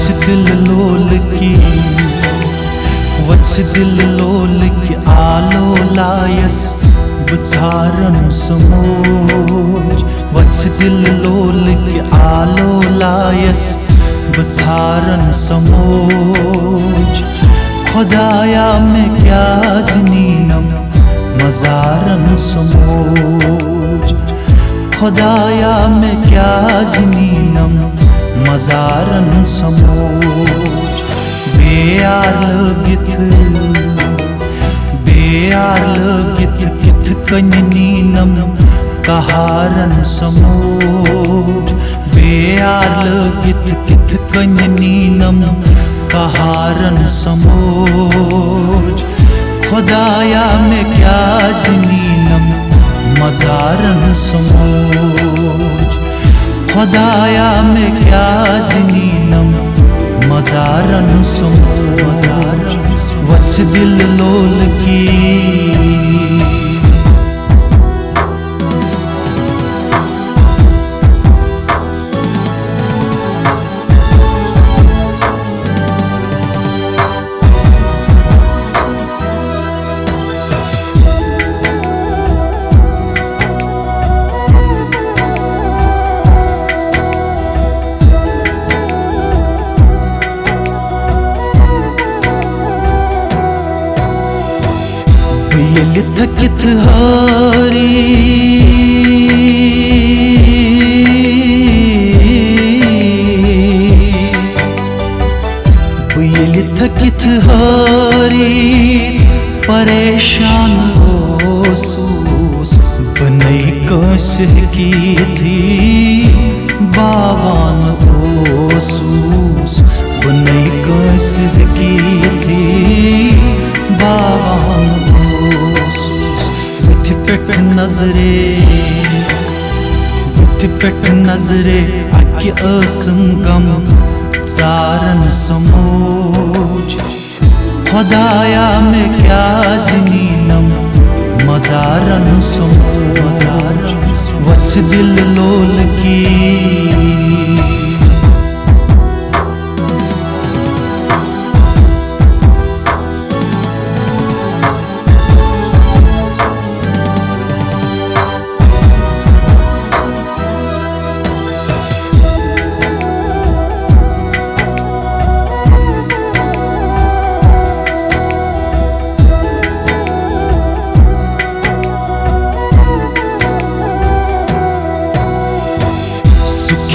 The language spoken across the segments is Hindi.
दिल लोल की आलो लायस बुझारन समोज। दिल लोल की आलो लायस बुझारन समोज। खुदाया में क्या जनीनम मजारन समोज। खुदाया में क्या जनीनम मजारन समोज। बेयार लगित किथ कन्नीनम कहारन समोज। बेयार लगित किथ कन्नीनम कहारन समोज। खुदाया में क्या जनीनम मजारन समोज। खुदाया में क्या जनीनम मजारन समोज। वत्स दिल लोल की थकित हारी थकित हारी परेशान होसूस बनई कस की थी बावान ओसूस। बनई कस की थी बावान बुथ नजरे अक्य असम गम चारन समोज। खुदाया में क्या जनीनम मजारन समोज। वत्स दिल लोल की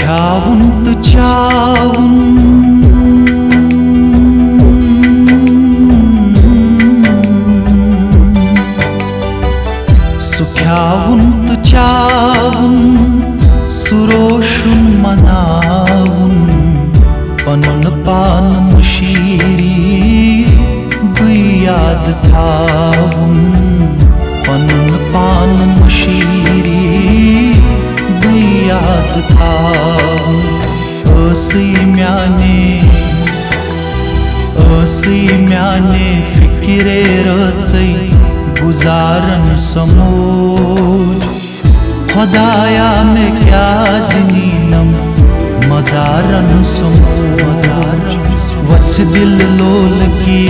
चावुन तो चावुन सुख्यावुन तो चावुन सुरोशुन मनावुन पनुन पान मुशीरी बुयाद थावुन। पनुन पान मुशीरी बुयाद थावुन। असई म्याने फिक्रे रचई गुजारन समोज। खुदाया में क्या जनीनम मजारन समोज। वत्स दिल लोल की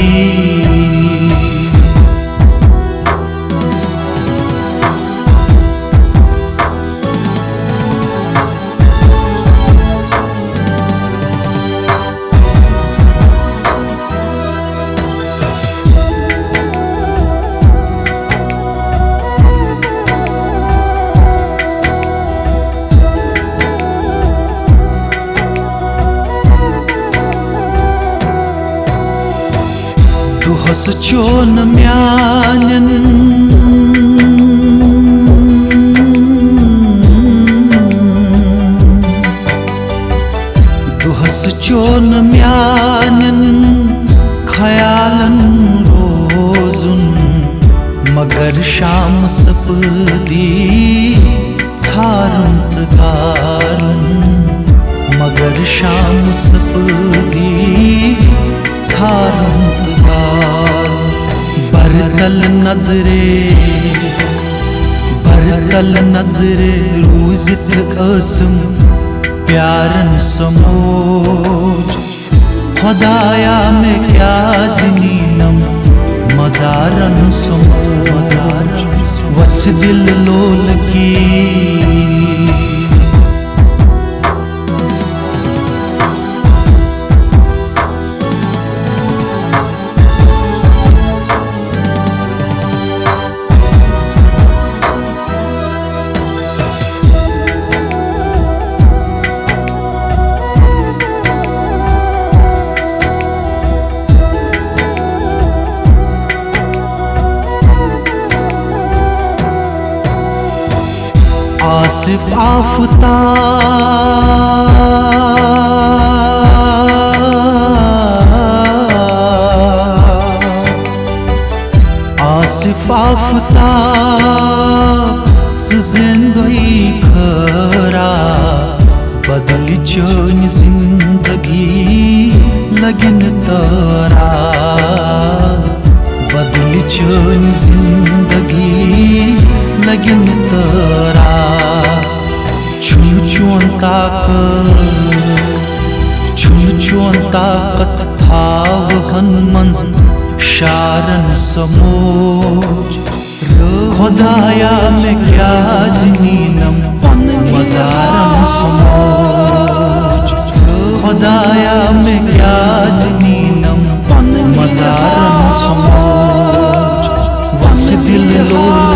दुहस चोन म्यानन दुहस चोन म्यानन ख्यालन रोजुन। मगर शाम सपदी छारुंत गारुन। मगर शाम सपदी छारुंत बरकल नजरे रूजित कसम प्यारन समोज। खुदाया में क्या जिनीनम मजारन समोज वत्स दिल लोल की आसिफ आफताब जिंदगी खरा बदल चोन जिंदगी लगन तरा बदल चोन जिंदगी लगन तरा चुन ताकत थाव हनुमंज शारन समोज खुदाया में क्या जिनीनम मजारन समोज खुदाया में क्या जिनीनम मजारन समोज वत्स दिल लोल